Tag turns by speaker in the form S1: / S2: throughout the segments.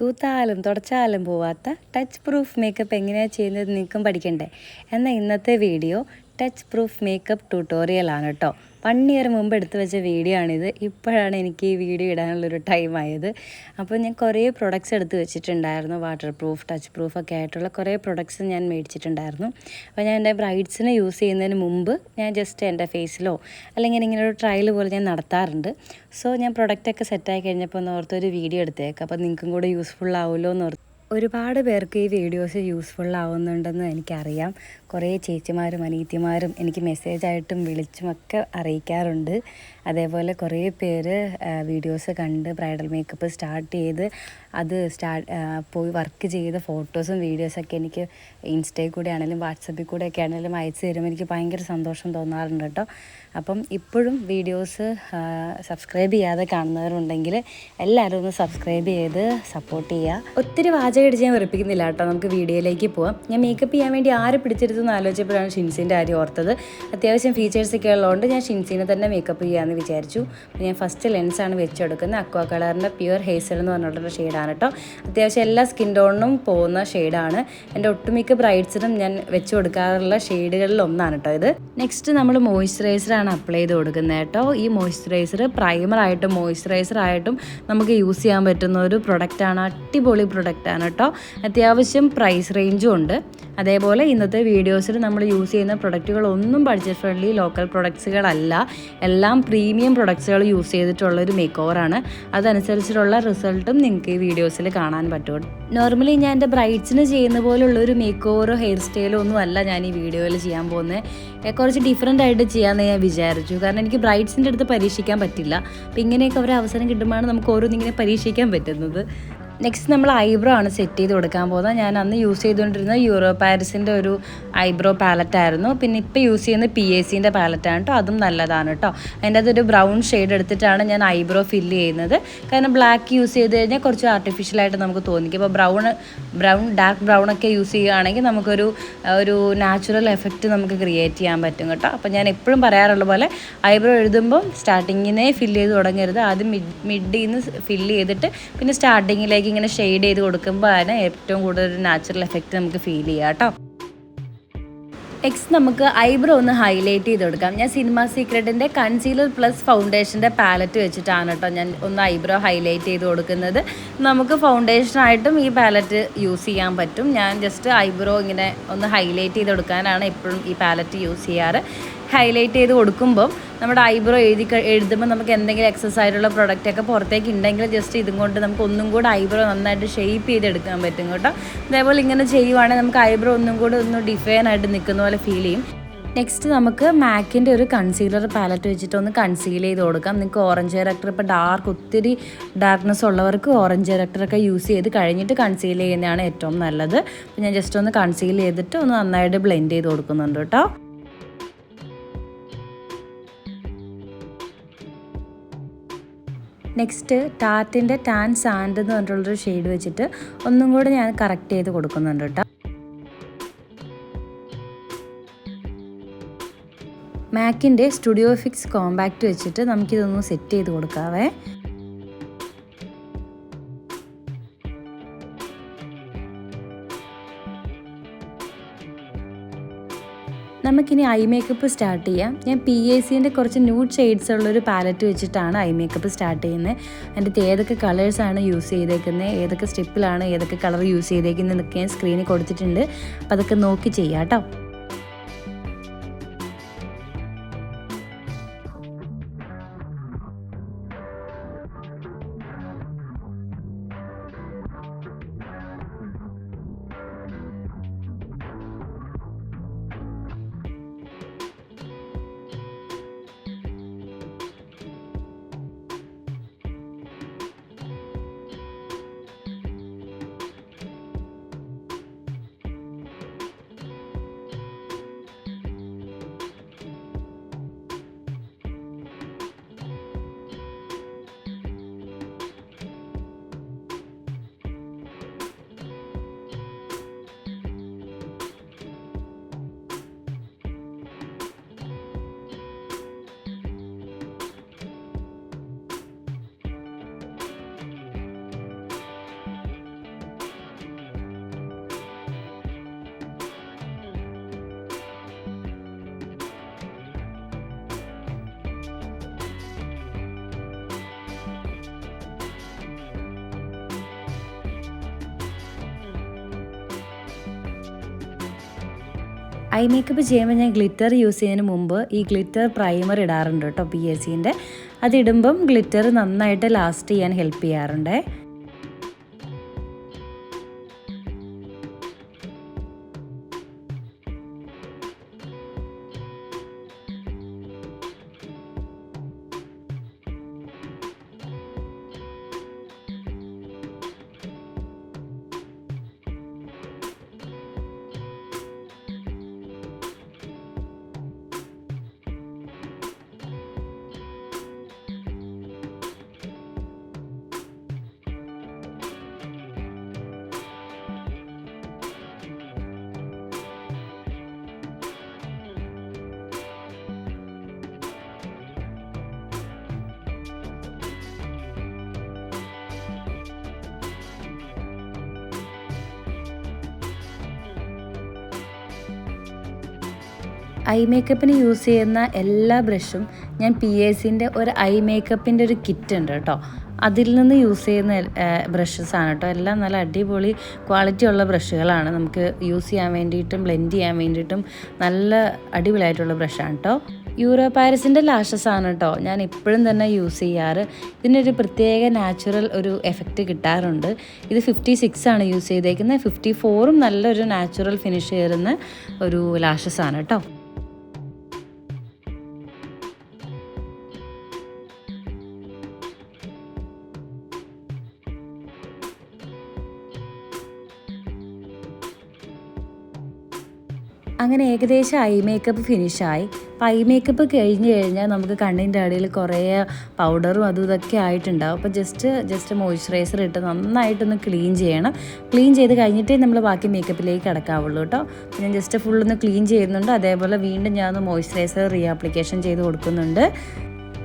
S1: തൂത്താലും തുടച്ചാലും പോവാത്ത touch proof makeup എങ്ങനെയാണ് ചെയ്യുന്നത് നിങ്ങൾക്കും പഠിക്കണ്ടേ? എന്നാൽ ഇന്നത്തെ വീഡിയോ ടച്ച് പ്രൂഫ് മേക്കപ്പ് ട്യൂട്ടോറിയലാണ് കേട്ടോ. 1 ഇയർ മുമ്പ് എടുത്തു വെച്ച വീഡിയോ ആണിത്. ഇപ്പോഴാണ് എനിക്ക് ഈ വീഡിയോ ഇടാനുള്ളൊരു ടൈം ആയത്. അപ്പോൾ ഞാൻ കുറേ പ്രൊഡക്ട്സ് എടുത്ത് വെച്ചിട്ടുണ്ടായിരുന്നു. വാട്ടർ പ്രൂഫ്, ടച്ച് പ്രൂഫ് ഒക്കെ ആയിട്ടുള്ള കുറേ പ്രൊഡക്ട്സ് ഞാൻ മേടിച്ചിട്ടുണ്ടായിരുന്നു. അപ്പോൾ ഞാൻ എൻ്റെ ബ്രൈഡ്സിന് യൂസ് ചെയ്യുന്നതിന് മുമ്പ് ഞാൻ ജസ്റ്റ് എൻ്റെ ഫേസിലോ അല്ലെങ്കിൽ ഇങ്ങനെ ഒരു ട്രയൽ പോലെ ഞാൻ നടത്താറുണ്ട്. സോ ഞാൻ പ്രൊഡക്റ്റൊക്കെ സെറ്റായി കഴിഞ്ഞപ്പോൾ ഒന്ന് ഓർത്തൊരു വീഡിയോ എടുത്തേക്കാം. അപ്പോൾ നിങ്ങൾക്കും കൂടെ യൂസ്ഫുൾ ആവുമല്ലോ എന്ന് ഓർത്ത്. ഒരുപാട് പേർക്ക് ഈ വീഡിയോസ് യൂസ്ഫുൾ ആവുന്നുണ്ടെന്ന് എനിക്കറിയാം. കുറേ ചേച്ചിമാരും അനിയത്തിമാരും എനിക്ക് മെസ്സേജായിട്ടും വിളിച്ചുമൊക്കെ അറിയിക്കാറുണ്ട്. അതേപോലെ കുറേ പേര് വീഡിയോസ് കണ്ട് ബ്രൈഡൽ മേക്കപ്പ് സ്റ്റാർട്ട് ചെയ്ത് അത് പോയി വർക്ക് ചെയ്ത ഫോട്ടോസും വീഡിയോസൊക്കെ എനിക്ക് ഇൻസ്റ്റയിൽ കൂടെ ആണെങ്കിലും വാട്സപ്പിൽ കൂടെയൊക്കെ ആണെങ്കിലും അയച്ചു തരുമ്പോൾ എനിക്ക് ഭയങ്കര സന്തോഷം തോന്നാറുണ്ട് കേട്ടോ. അപ്പം ഇപ്പോഴും വീഡിയോസ് സബ്സ്ക്രൈബ് ചെയ്യാതെ കാണുന്നവരുണ്ടെങ്കിൽ എല്ലാവരും ഒന്ന് സബ്സ്ക്രൈബ് ചെയ്ത് സപ്പോർട്ട് ചെയ്യുക. ഒത്തിരി വാചകം അടിച്ച് ഞാൻ വെറുപ്പിക്കുന്നില്ല കേട്ടോ. നമുക്ക് വീഡിയോയിലേക്ക് പോവാം. ഞാൻ മേക്കപ്പ് ചെയ്യാൻ വേണ്ടി ആരെ പിടിച്ചെടുത്തെന്ന് ആലോചിച്ചപ്പോഴാണ് ഷിൻസിൻ്റെ കാര്യം ഓർത്തത്. അത്യാവശ്യം ഫീച്ചേഴ്സൊക്കെ ഉള്ളതുകൊണ്ട് ഞാൻ ഷിൻസിനെ തന്നെ മേക്കപ്പ് ചെയ്യാമെന്ന് വിചാരിച്ചു. ഞാൻ ഫസ്റ്റ് ലെൻസാണ് വെച്ചെടുക്കുന്നത്. അക്വാ കളറിൻ്റെ പ്യുവർ ഹേസൽ എന്ന് പറഞ്ഞിട്ടുള്ള ഷെയ്ഡാണ് കേട്ടോ. അത്യാവശ്യം എല്ലാ സ്കിൻ ടോണിനും പോകുന്ന ഷെയ്ഡാണ്. എൻ്റെ ഒട്ടുമിക്ക ബ്രൈഡ്സിനും ഞാൻ വെച്ച് കൊടുക്കാറുള്ള ഷെയ്ഡുകളിൽ ഒന്നാണ് കേട്ടോ ഇത്. നെക്സ്റ്റ് നമ്മൾ മോയ്സ്ചറൈസറാണ് അപ്ലൈ ചെയ്ത് കൊടുക്കുന്നത് കേട്ടോ. ഈ മോയ്സ്ചറൈസർ പ്രൈമറായിട്ടും മോയ്സ്ചറൈസറായിട്ടും നമുക്ക് യൂസ് ചെയ്യാൻ പറ്റുന്ന ഒരു പ്രൊഡക്റ്റാണ്. അടിപൊളി പ്രൊഡക്റ്റാണ് കേട്ടോ. അത്യാവശ്യം പ്രൈസ് റേഞ്ചും ഉണ്ട്. അതേപോലെ ഇന്നത്തെ വീഡിയോസിൽ നമ്മൾ യൂസ് ചെയ്യുന്ന പ്രൊഡക്റ്റുകളൊന്നും ബഡ്ജറ്റ് ഫ്രണ്ട്ലി ലോക്കൽ പ്രൊഡക്ട്സുകളല്ല. എല്ലാം പ്രീമിയം പ്രൊഡക്ട്സുകൾ യൂസ് ചെയ്തിട്ടുള്ളൊരു മേക്ക് ഓവറാണ്. അതനുസരിച്ചിട്ടുള്ള റിസൾട്ടും നിങ്ങൾക്ക് ഈ വീഡിയോസിൽ കാണാൻ പറ്റും. നോർമലി ഞാൻ എൻ്റെ ബ്രൈഡ്സിന് ചെയ്യുന്ന പോലുള്ളൊരു മേക്ക് ഓവറോ ഹെയർ സ്റ്റൈലോ ഒന്നും അല്ല ഞാൻ ഈ വീഡിയോയിൽ ചെയ്യാൻ പോകുന്നത്. കുറച്ച് ഡിഫറെൻ്റ് ആയിട്ട് ചെയ്യാമെന്ന് ഞാൻ വിചാരിച്ചു. കാരണം എനിക്ക് ബ്രൈഡ്സിൻ്റെ അടുത്ത് പരീക്ഷിക്കാൻ പറ്റില്ല. അപ്പോൾ ഇങ്ങനെയൊക്കെ ഒരു അവസരം കിട്ടുമ്പോഴാണ് നമുക്ക് ഓരോന്നിങ്ങനെ പരീക്ഷിക്കാൻ പറ്റുന്നത്. നെക്സ്റ്റ് നമ്മൾ ഐബ്രോ ആണ് സെറ്റ് ചെയ്ത് കൊടുക്കാൻ പോകുന്നത്. ഞാൻ അന്ന് യൂസ് ചെയ്തുകൊണ്ടിരുന്ന യൂറോ പാരിസിൻ്റെ ഒരു ഐബ്രോ പാലറ്റായിരുന്നു. പിന്നെ ഇപ്പോൾ യൂസ് ചെയ്യുന്ന PACൻ്റെ പാലറ്റാണ് കേട്ടോ. അതും നല്ലതാണ് കേട്ടോ. അതിൻ്റെ അകത്തൊരു ബ്രൗൺ ഷെയ്ഡ് എടുത്തിട്ടാണ് ഞാൻ ഐബ്രോ ഫില്ല് ചെയ്യുന്നത്. കാരണം ബ്ലാക്ക് യൂസ് ചെയ്ത് കഴിഞ്ഞാൽ കുറച്ച് ആർട്ടിഫിഷ്യലായിട്ട് നമുക്ക് തോന്നിക്കും. ഇപ്പോൾ ഡാർക്ക് ബ്രൗൺ ഒക്കെ യൂസ് ചെയ്യുകയാണെങ്കിൽ ഒരു നാച്ചുറൽ എഫക്റ്റ് നമുക്ക് ക്രിയേറ്റ് ചെയ്യാൻ പറ്റും കേട്ടോ. അപ്പോൾ ഞാൻ എപ്പോഴും പറയാറുള്ള പോലെ ഐബ്രോ എഴുതുമ്പം സ്റ്റാർട്ടിങ്ങിനെ ഫില്ല് ചെയ്ത് തുടങ്ങരുത്. ആദ്യം മിഡിൽ നിന്ന് ഫില്ല് ചെയ്തിട്ട് പിന്നെ സ്റ്റാർട്ടിങ്ങിലേക്ക് ഇങ്ങനെ ഷെയ്ഡ് ചെയ്ത് കൊടുക്കുമ്പോൾ ആണ് ഏറ്റവും കൂടുതൽ ഒരു നാച്ചുറൽ എഫക്റ്റ് നമുക്ക് ഫീൽ ചെയ്യുക കേട്ടോ. നെക്സ്റ്റ് നമുക്ക് ഐബ്രോ ഒന്ന് ഹൈലൈറ്റ് ചെയ്ത് കൊടുക്കാം. ഞാൻ സിനിമ സീക്രട്ടിൻ്റെ കൺസീലർ പ്ലസ് ഫൗണ്ടേഷൻ്റെ പാലറ്റ് വെച്ചിട്ടാണ് കേട്ടോ ഞാൻ ഒന്ന് ഐബ്രോ ഹൈലൈറ്റ് ചെയ്ത് കൊടുക്കുന്നത്. നമുക്ക് ഫൗണ്ടേഷനായിട്ടും ഈ പാലറ്റ് യൂസ് ചെയ്യാൻ പറ്റും. ഞാൻ ജസ്റ്റ് ഐബ്രോ ഇങ്ങനെ ഒന്ന് ഹൈലൈറ്റ് ചെയ്ത് കൊടുക്കാനാണ് എപ്പോഴും ഈ പാലറ്റ് യൂസ് ചെയ്യാറ്. ഹൈലൈറ്റ് ചെയ്ത് കൊടുക്കുമ്പം നമ്മുടെ ഐബ്രോ എഴുതുമ്പോൾ നമുക്ക് എന്തെങ്കിലും എക്സസ് ആയിട്ടുള്ള പ്രൊഡക്റ്റൊക്കെ പുറത്തേക്ക് ഉണ്ടെങ്കിൽ ജസ്റ്റ് ഇതും കൊണ്ട് നമുക്ക് ഒന്നും കൂടെ ഐബ്രോ നന്നായിട്ട് ഷേപ്പ് ചെയ്തെടുക്കാൻ പറ്റും കേട്ടോ. അതേപോലെ ഇങ്ങനെ ചെയ്യുവാണെങ്കിൽ നമുക്ക് ഐബ്രോ ഒന്നും കൂടെ ഒന്ന് ഡിഫൈൻ ആയിട്ട് നിൽക്കുന്ന പോലെ ഫീൽ ചെയ്യും. നെക്സ്റ്റ് നമുക്ക് മാക്കിൻ്റെ ഒരു കൺസീലർ പാലറ്റ് വെച്ചിട്ട് ഒന്ന് കൺസീൽ ചെയ്ത് കൊടുക്കാം. നിങ്ങൾക്ക് ഓറഞ്ച് ഡയറക്ടർ ഇപ്പോൾ ഒത്തിരി ഡാർക്ക്നെസ് ഉള്ളവർക്ക് ഓറഞ്ച് ഡയറക്ടറൊക്കെ യൂസ് ചെയ്ത് കഴിഞ്ഞിട്ട് കൺസീൽ ചെയ്യുന്നതാണ് ഏറ്റവും നല്ലത്. അപ്പോൾ ഞാൻ ജസ്റ്റ് ഒന്ന് കൺസീൽ ചെയ്തിട്ട് ഒന്ന് നന്നായിട്ട് ബ്ലെൻഡ് ചെയ്ത് കൊടുക്കുന്നുണ്ട് കേട്ടോ. നെക്സ്റ്റ് ടാറ്റിൻ്റെ ടാൻ സാൻഡ് എന്ന് പറഞ്ഞിട്ടുള്ളൊരു ഷെയ്ഡ് വെച്ചിട്ട് ഒന്നും കൂടെ ഞാൻ കറക്റ്റ് ചെയ്ത് കൊടുക്കുന്നുണ്ട് കേട്ടോ. മാക്കിൻ്റെ സ്റ്റുഡിയോ ഫിക്സ് കോമ്പാക്റ്റ് വെച്ചിട്ട് നമുക്കിതൊന്ന് സെറ്റ് ചെയ്ത് കൊടുക്കാവേ. നമുക്കിനി ഐ മേക്കപ്പ് സ്റ്റാർട്ട് ചെയ്യാം. ഞാൻ PACൻ്റെ കുറച്ച് ന്യൂഡ് ഷെയ്ഡ്സ് ഉള്ളൊരു പാലറ്റ് വെച്ചിട്ടാണ് ഐ മേക്കപ്പ് സ്റ്റാർട്ട് ചെയ്യുന്നത്. അതിൻ്റെ ഏതൊക്കെ കളേഴ്സാണ് യൂസ് ചെയ്തേക്കുന്നത്, ഏതൊക്കെ സ്റ്റെപ്പിലാണ് ഏതൊക്കെ കളർ യൂസ് ചെയ്തേക്കുന്നത് എന്നൊക്കെ ഞാൻ സ്ക്രീനിൽ കൊടുത്തിട്ടുണ്ട്. അപ്പോൾ അതൊക്കെ നോക്കി ചെയ്യാം കേട്ടോ. ഐ മേക്കപ്പ് ചെയ്യുമ്പോൾ ഞാൻ ഗ്ലിറ്റർ യൂസ് ചെയ്യുന്നതിന് മുമ്പ് ഈ ഗ്ലിറ്റർ പ്രൈമർ ഇടാറുണ്ട് കേട്ടോ, PSCൻ്റെ. അതിടുമ്പം ഗ്ലിറ്റർ നന്നായിട്ട് ലാസ്റ്റ് ചെയ്യാൻ ഹെൽപ്പ് ചെയ്യാറുണ്ട്. ഐ മേക്കപ്പിന് യൂസ് ചെയ്യുന്ന എല്ലാ ബ്രഷും ഞാൻ PSCൻ്റെ ഒരു ഐ മേക്കപ്പിൻ്റെ ഒരു കിറ്റ് ഉണ്ട് കേട്ടോ, അതിൽ നിന്ന് യൂസ് ചെയ്യുന്ന ബ്രഷസ് ആണ് കേട്ടോ. എല്ലാം നല്ല അടിപൊളി ക്വാളിറ്റി ഉള്ള ബ്രഷുകളാണ്. നമുക്ക് യൂസ് ചെയ്യാൻ വേണ്ടിയിട്ടും ബ്ലെൻഡ് ചെയ്യാൻ വേണ്ടിയിട്ടും നല്ല അടിപൊളിയായിട്ടുള്ള ബ്രഷാണ് കേട്ടോ. യൂറോ പാരിസിൻ്റെ ലാഷസ് ആണ് കേട്ടോ ഞാൻ എപ്പോഴും തന്നെ യൂസ് ചെയ്യാറ്. ഇതിനൊരു പ്രത്യേക നാച്ചുറൽ ഒരു എഫക്റ്റ് കിട്ടാറുണ്ട്. ഇത് 56 ആണ് യൂസ് ചെയ്തേക്കുന്നത്. 54ഉം നല്ലൊരു നാച്ചുറൽ ഫിനിഷ് കയറുന്ന ഒരു ലാഷസ് ആണ് കേട്ടോ. അങ്ങനെ ഏകദേശം ഐ മേക്കപ്പ് ഫിനിഷായി. അപ്പോൾ ഐ മേക്കപ്പ് കഴിഞ്ഞ് കഴിഞ്ഞാൽ നമുക്ക് കണ്ണിൻ്റെ അടിയിൽ കുറേ പൗഡറും അതും ഇതൊക്കെ ആയിട്ടുണ്ടാവും. അപ്പോൾ ജസ്റ്റ് മോയ്സ്ചറൈസർ ഇട്ട് നന്നായിട്ടൊന്ന് ക്ലീൻ ചെയ്യണം. ക്ലീൻ ചെയ്ത് കഴിഞ്ഞിട്ടേ നമ്മൾ ബാക്കി മേക്കപ്പിലേക്ക് കിടക്കാവുള്ളൂ കേട്ടോ. ഞാൻ ജസ്റ്റ് ഫുള്ളൊന്ന് ക്ലീൻ ചെയ്യുന്നുണ്ട്. അതേപോലെ വീണ്ടും ഞാനൊന്ന് മോയ്സ്ചറൈസർ റീആപ്ലിക്കേഷൻ ചെയ്ത് കൊടുക്കുന്നുണ്ട്.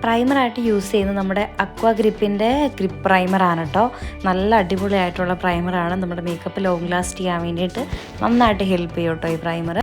S1: പ്രൈമറായിട്ട് യൂസ് ചെയ്യുന്നത് നമ്മുടെ അക്വാ ഗ്രിപ്പിൻ്റെ ഗ്രിപ്പ് പ്രൈമറാണ് കേട്ടോ. നല്ല അടിപൊളിയായിട്ടുള്ള പ്രൈമറാണ്. നമ്മുടെ മേക്കപ്പ് ലോങ് ലാസ്റ്റ് ചെയ്യാൻ വേണ്ടിയിട്ട് നന്നായിട്ട് ഹെൽപ്പ് ചെയ്യും കേട്ടോ ഈ പ്രൈമർ.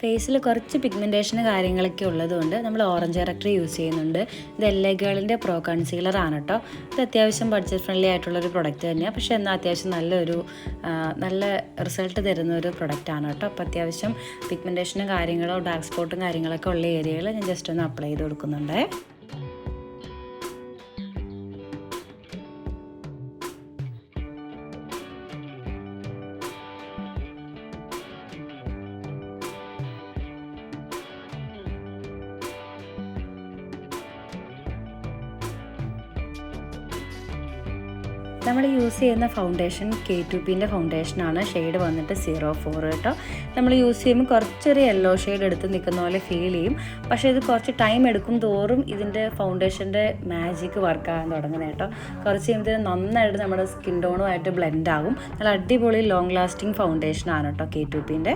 S1: ഫേസിൽ കുറച്ച് പിഗ്മെൻറ്റേഷന് കാര്യങ്ങളൊക്കെ ഉള്ളതുകൊണ്ട് നമ്മൾ ഓറഞ്ച് ഡയറക്ടർ യൂസ് ചെയ്യുന്നുണ്ട്. ഇത് LA ഗേളിൻ്റെ പ്രോ കൺസീലർ ആണ് കേട്ടോ. ഇത് അത്യാവശ്യം ബഡ്ജറ്റ് ഫ്രണ്ട്ലി ആയിട്ടുള്ളൊരു പ്രൊഡക്റ്റ് തന്നെയാണ്. പക്ഷേ എന്നാൽ അത്യാവശ്യം നല്ല റിസൾട്ട് തരുന്ന ഒരു പ്രൊഡക്റ്റാണ് കേട്ടോ. അപ്പോൾ അത്യാവശ്യം പിഗ്മെൻറ്റേഷനും കാര്യങ്ങളോ ഡാർക്ക് സ്പോട്ടും കാര്യങ്ങളൊക്കെ ഉള്ള ഏരിയകൾ ഞാൻ ജസ്റ്റ് ഒന്ന് അപ്ലൈ ചെയ്ത് കൊടുക്കുന്നുണ്ട്. നമ്മൾ യൂസ് ചെയ്യുന്ന ഫൗണ്ടേഷൻ K2Pൻ്റെ ഫൗണ്ടേഷനാണ്. ഷെയ്ഡ് വന്നിട്ട് 04 കേട്ടോ. നമ്മൾ യൂസ് ചെയ്യുമ്പോൾ കുറച്ചൊരു യെല്ലോ ഷെയ്ഡ് എടുത്ത് നിൽക്കുന്ന പോലെ ഫീൽ ചെയ്യും. പക്ഷേ ഇത് കുറച്ച് ടൈം എടുക്കും തോറും ഇതിൻ്റെ ഫൗണ്ടേഷൻ്റെ മാജിക്ക് വർക്കാകാൻ തുടങ്ങുന്നത് കേട്ടോ. കുറച്ച് കഴിയുമ്പോൾ നന്നായിട്ട് നമ്മുടെ സ്കിൻ ടോണുമായിട്ട് ബ്ലെൻഡ് ആകും. നല്ല അടിപൊളി ലോങ് ലാസ്റ്റിംഗ് ഫൗണ്ടേഷനാണ് കേട്ടോ K2Pൻ്റെ.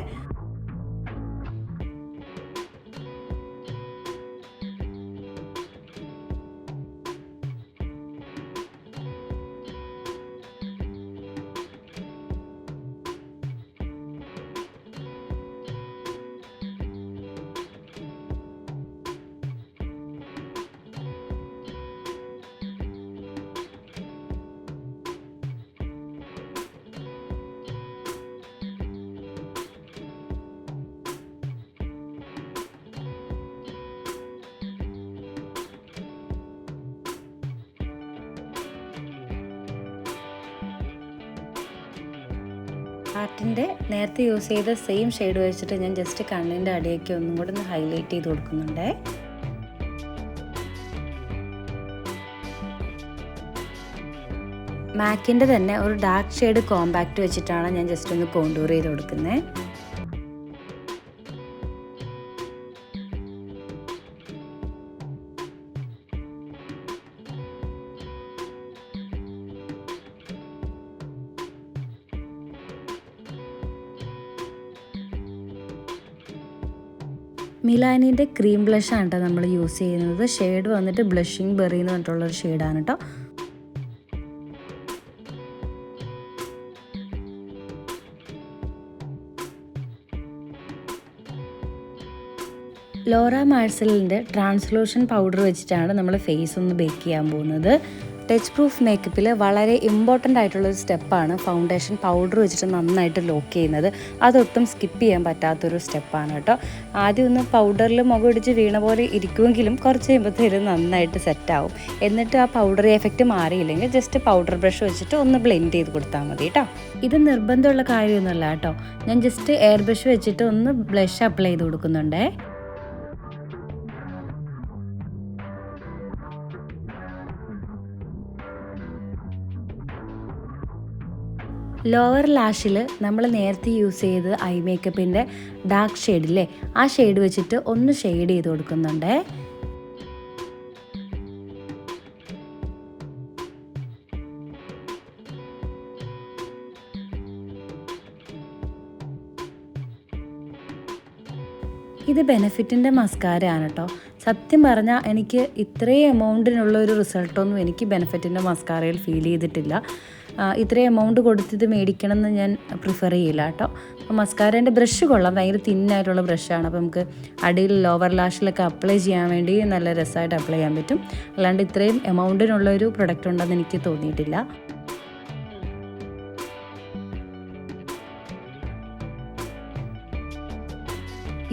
S1: പാറ്റിൻ്റെ നേരത്തെ യൂസ് ചെയ്ത സെയിം ഷെയ്ഡ് വെച്ചിട്ട് ഞാൻ ജസ്റ്റ് കണ്ണിൻ്റെ അടിയൊക്കെ ഒന്നും കൂടെ ഒന്ന് ഹൈലൈറ്റ് ചെയ്ത് കൊടുക്കുന്നുണ്ട്. മാക്കിൻ്റെ തന്നെ ഒരു ഡാർക്ക് ഷെയ്ഡ് കോമ്പാക്റ്റ് വെച്ചിട്ടാണ് ഞാൻ ജസ്റ്റ് ഒന്ന് കോണ്ടൂർ ചെയ്ത് കൊടുക്കുന്നത്. മിലാനിൻ്റെ ക്രീം ബ്ലഷാണ് കേട്ടോ നമ്മൾ യൂസ് ചെയ്യുന്നത്. ഷെയ്ഡ് വന്നിട്ട് ബ്ലഷിങ് ബെറി എന്ന് പറഞ്ഞിട്ടുള്ളൊരു ഷെയ്ഡാണ് കേട്ടോ. ലോറ മാർസലിൻ്റെ ട്രാൻസ്ലൂഷൻ പൗഡർ വെച്ചിട്ടാണ് നമ്മൾ ഫേസ് ഒന്ന് ബേക്ക് ചെയ്യാൻ പോകുന്നത്. ടച്ച് പ്രൂഫ് മേക്കപ്പിൽ വളരെ ഇമ്പോർട്ടൻ്റ് ആയിട്ടുള്ളൊരു സ്റ്റെപ്പാണ് ഫൗണ്ടേഷൻ പൗഡർ വെച്ചിട്ട് നന്നായിട്ട് ലോക്ക് ചെയ്യുന്നത്. അതൊട്ടും സ്കിപ്പ് ചെയ്യാൻ പറ്റാത്തൊരു സ്റ്റെപ്പാണ് കേട്ടോ. ആദ്യം ഒന്ന് പൗഡറിൽ മുഖം ഇടിച്ച് വീണ പോലെ ഇരിക്കുമെങ്കിലും കുറച്ച് കഴിയുമ്പോഴത്തേക്കും നന്നായിട്ട് സെറ്റാവും. എന്നിട്ട് ആ പൗഡർ എഫക്റ്റ് മാറിയില്ലെങ്കിൽ ജസ്റ്റ് പൗഡർ ബ്രഷ് വെച്ചിട്ട് ഒന്ന് ബ്ലെൻഡ് ചെയ്ത് കൊടുത്താൽ മതി കേട്ടോ. ഇത് നിർബന്ധമുള്ള കാര്യമൊന്നുമല്ല കേട്ടോ. ഞാൻ ജസ്റ്റ് എയർ ബ്രഷ് വെച്ചിട്ട് ഒന്ന് ബ്ലഷ് അപ്ലൈ ചെയ്ത് കൊടുക്കുന്നുണ്ടേ. ലോവർ ലാഷിൽ നമ്മൾ നേരത്തെ യൂസ് ചെയ്ത് ഐ മേക്കപ്പിൻ്റെ ഡാർക്ക് ഷെയ്ഡില്ലേ, ആ ഷെയ്ഡ് വെച്ചിട്ട് ഒന്ന് ഷെയ്ഡ് ചെയ്ത് കൊടുക്കുന്നുണ്ട്. ഇത് ബെനഫിറ്റിൻ്റെ മസ്കാരയാണ് കേട്ടോ. സത്യം പറഞ്ഞാൽ എനിക്ക് ഇത്രയും എമൗണ്ടിനുള്ള ഒരു റിസൾട്ടൊന്നും എനിക്ക് ബെനഫിറ്റിൻ്റെ മസ്കാരയിൽ ഫീൽ ചെയ്തിട്ടില്ല. ഇത്രയും എമൗണ്ട് കൊടുത്തിത് മേടിക്കണം എന്ന് ഞാൻ പ്രിഫർ ചെയ്യില്ല കേട്ടോ. അപ്പോൾ മസ്കാരേൻ്റെ ബ്രഷ് കൊള്ളാം, ഭയങ്കര തിന്നായിട്ടുള്ള ബ്രഷാണ്. അപ്പോൾ നമുക്ക് അടിയിൽ ലോവർ ലാഷിലൊക്കെ അപ്ലൈ ചെയ്യാൻ വേണ്ടി നല്ല രസമായിട്ട് അപ്ലൈ ചെയ്യാൻ പറ്റും. അല്ലാണ്ട് ഇത്രയും എമൗണ്ടിനുള്ളൊരു പ്രൊഡക്റ്റ് ഉണ്ടെന്ന് എനിക്ക് തോന്നിയിട്ടില്ല.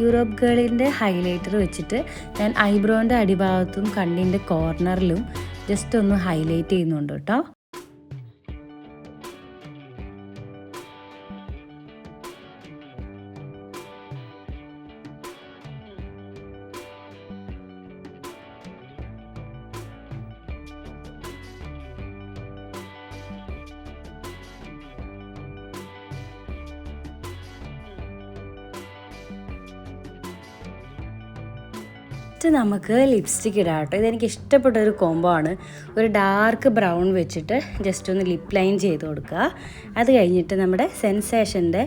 S1: യൂറോപ്പ് ഗേളിൻ്റെ ഹൈലൈറ്റർ വെച്ചിട്ട് ഞാൻ ഐബ്രോൻ്റെ അടിഭാഗത്തും കണ്ണിൻ്റെ കോർണറിലും ജസ്റ്റ് ഒന്ന് ഹൈലൈറ്റ് ചെയ്യുന്നുണ്ട് കേട്ടോ. നമുക്ക് ലിപ്സ്റ്റിക്ക് ഇടാം കേട്ടോ. ഇതെനിക്ക് ഇഷ്ടപ്പെട്ട ഒരു കോംബോ ആണ്. ഒരു ഡാർക്ക് ബ്രൗൺ വെച്ചിട്ട് ജസ്റ്റ് ഒന്ന് ലിപ്പ് ലൈൻ ചെയ്ത് കൊടുക്കുക. അത് കഴിഞ്ഞിട്ട് നമ്മുടെ സെൻസേഷൻ്റെ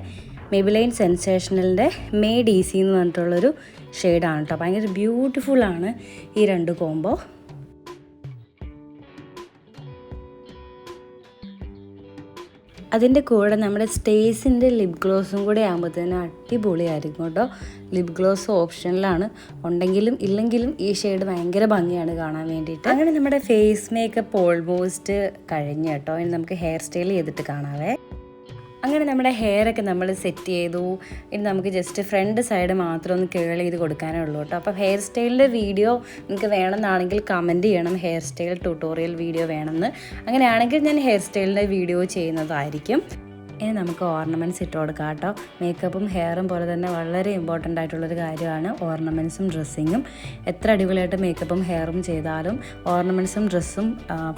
S1: മെബിലൈൻ സെൻസേഷണലിൻ്റെ മേഡ് ഈസി എന്ന് പറഞ്ഞിട്ടുള്ളൊരു ഷെയ്ഡാണ് കേട്ടോ. ഭയങ്കര ബ്യൂട്ടിഫുള്ളാണ് ഈ രണ്ട് കോംബോ. അതിൻ്റെ കൂടെ നമ്മുടെ സ്റ്റേസിൻ്റെ ലിപ് ഗ്ലോസും കൂടെ ആകുമ്പോഴത്തേനും അടിപൊളിയായിരിക്കും കേട്ടോ. ലിപ് ഗ്ലോസ് ഓപ്ഷനിലാണ്, ഉണ്ടെങ്കിലും ഇല്ലെങ്കിലും ഈ ഷെയ്ഡ് ഭയങ്കര ഭംഗിയാണ് കാണാൻ വേണ്ടിയിട്ട്. അങ്ങനെ നമ്മുടെ ഫേസ് മേക്കപ്പ് ഓൾമോസ്റ്റ് കഴിഞ്ഞു കേട്ടോ. ഇനി നമുക്ക് ഹെയർ സ്റ്റൈൽ ചെയ്തിട്ട് കാണാവേ. അങ്ങനെ നമ്മുടെ ഹെയറൊക്കെ നമ്മൾ സെറ്റ് ചെയ്തു. ഇനി നമുക്ക് ജസ്റ്റ് ഫ്രണ്ട് സൈഡ് മാത്രം ഒന്ന് കേൾ ചെയ്ത് കൊടുക്കാനേ ഉള്ളൂ കേട്ടോ. അപ്പോൾ ഹെയർ സ്റ്റൈലിൻ്റെ വീഡിയോ നിങ്ങൾക്ക് വേണമെന്നാണെങ്കിൽ കമൻറ്റ് ചെയ്യണം, ഹെയർ സ്റ്റൈൽ ട്യൂട്ടോറിയൽ വീഡിയോ വേണമെന്ന്. അങ്ങനെയാണെങ്കിൽ ഞാൻ ഹെയർ സ്റ്റൈലിൻ്റെ വീഡിയോ ചെയ്യുന്നതായിരിക്കും. ഇനി നമുക്ക് ഓർണമെൻറ്റ്സ് ഇട്ട് കൊടുക്കാം കേട്ടോ. മേക്കപ്പും ഹെയറും പോലെ തന്നെ വളരെ ഇമ്പോർട്ടൻ്റ് ആയിട്ടുള്ളൊരു കാര്യമാണ് ഓർണമെൻറ്റ്സും ഡ്രസ്സിങ്ങും. എത്ര അടിപൊളിയായിട്ട് മേക്കപ്പും ഹെയറും ചെയ്താലും ഓർണമെൻറ്റ്സും ഡ്രസ്സും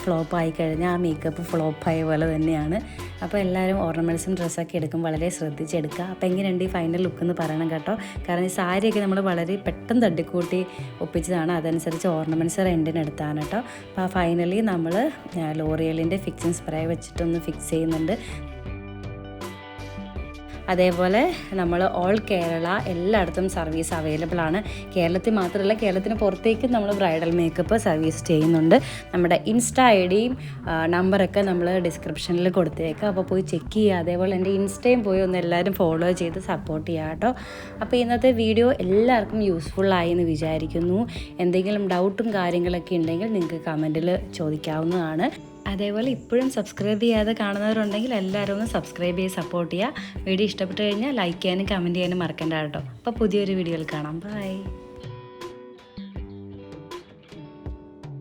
S1: ഫ്ലോപ്പായി കഴിഞ്ഞാൽ ആ മേക്കപ്പ് ഫ്ലോപ്പായ പോലെ തന്നെയാണ്. അപ്പോൾ എല്ലാവരും ഓർണമെൻറ്റ്സും ഡ്രസ്സൊക്കെ എടുക്കും വളരെ ശ്രദ്ധിച്ചെടുക്കുക. അപ്പോൾ എങ്ങനെയുണ്ട് ഈ ഫൈനൽ ലുക്ക് എന്ന് പറയണം കേട്ടോ. കാരണം ഈ സാരിയൊക്കെ നമ്മൾ വളരെ പെട്ടെന്ന് തട്ടിക്കൂട്ടി ഒപ്പിച്ചതാണ്, അതനുസരിച്ച് ഓർണമെൻറ്റ്സ് റെൻറ്റിന് എടുത്താണ് കേട്ടോ. അപ്പോൾ ഫൈനലി നമ്മൾ ലോറിയലിൻ്റെ ഫിക്സിങ് സ്പ്രേ വെച്ചിട്ടൊന്ന് ഫിക്സ് ചെയ്യുന്നുണ്ട്. അതേപോലെ നമ്മൾ ഓൾ കേരള എല്ലായിടത്തും സർവീസ് അവൈലബിൾ ആണ്. കേരളത്തിൽ മാത്രമല്ല, കേരളത്തിന് പുറത്തേക്ക് നമ്മൾ ബ്രൈഡൽ മേക്കപ്പ് സർവീസ് ചെയ്യുന്നുണ്ട്. നമ്മുടെ ഇൻസ്റ്റ ഐഡിയും നമ്പറൊക്കെ നമ്മൾ ഡിസ്ക്രിപ്ഷനിൽ കൊടുത്തേക്കാം. അപ്പോൾ പോയി ചെക്ക് ചെയ്യുക. അതേപോലെ എൻ്റെ ഇൻസ്റ്റയും പോയി ഒന്ന് എല്ലാവരും ഫോളോ ചെയ്ത് സപ്പോർട്ട് ചെയ്യുക കേട്ടോ. അപ്പോൾ ഇന്നത്തെ വീഡിയോ എല്ലാവർക്കും യൂസ്ഫുള്ളായി എന്ന് വിചാരിക്കുന്നു. എന്തെങ്കിലും ഡൗട്ടും കാര്യങ്ങളൊക്കെ ഉണ്ടെങ്കിൽ നിങ്ങൾക്ക് കമൻറ്റിൽ ചോദിക്കാവുന്നതാണ്. അതേപോലെ ഇപ്പോഴും സബ്സ്ക്രൈബ് ചെയ്യാതെ കാണുന്നവരുണ്ടെങ്കിൽ എല്ലാവരും ഒന്ന് സബ്സ്ക്രൈബ് ചെയ്ത് സപ്പോർട്ട് ചെയ്യുക. വീഡിയോ ഇഷ്ടപ്പെട്ട് കഴിഞ്ഞാൽ ലൈക്ക് ചെയ്യാനും കമൻറ്റ് ചെയ്യാനും മറക്കണ്ട കേട്ടോ. അപ്പോൾ പുതിയൊരു വീഡിയോയിൽ കാണാം. ബൈ.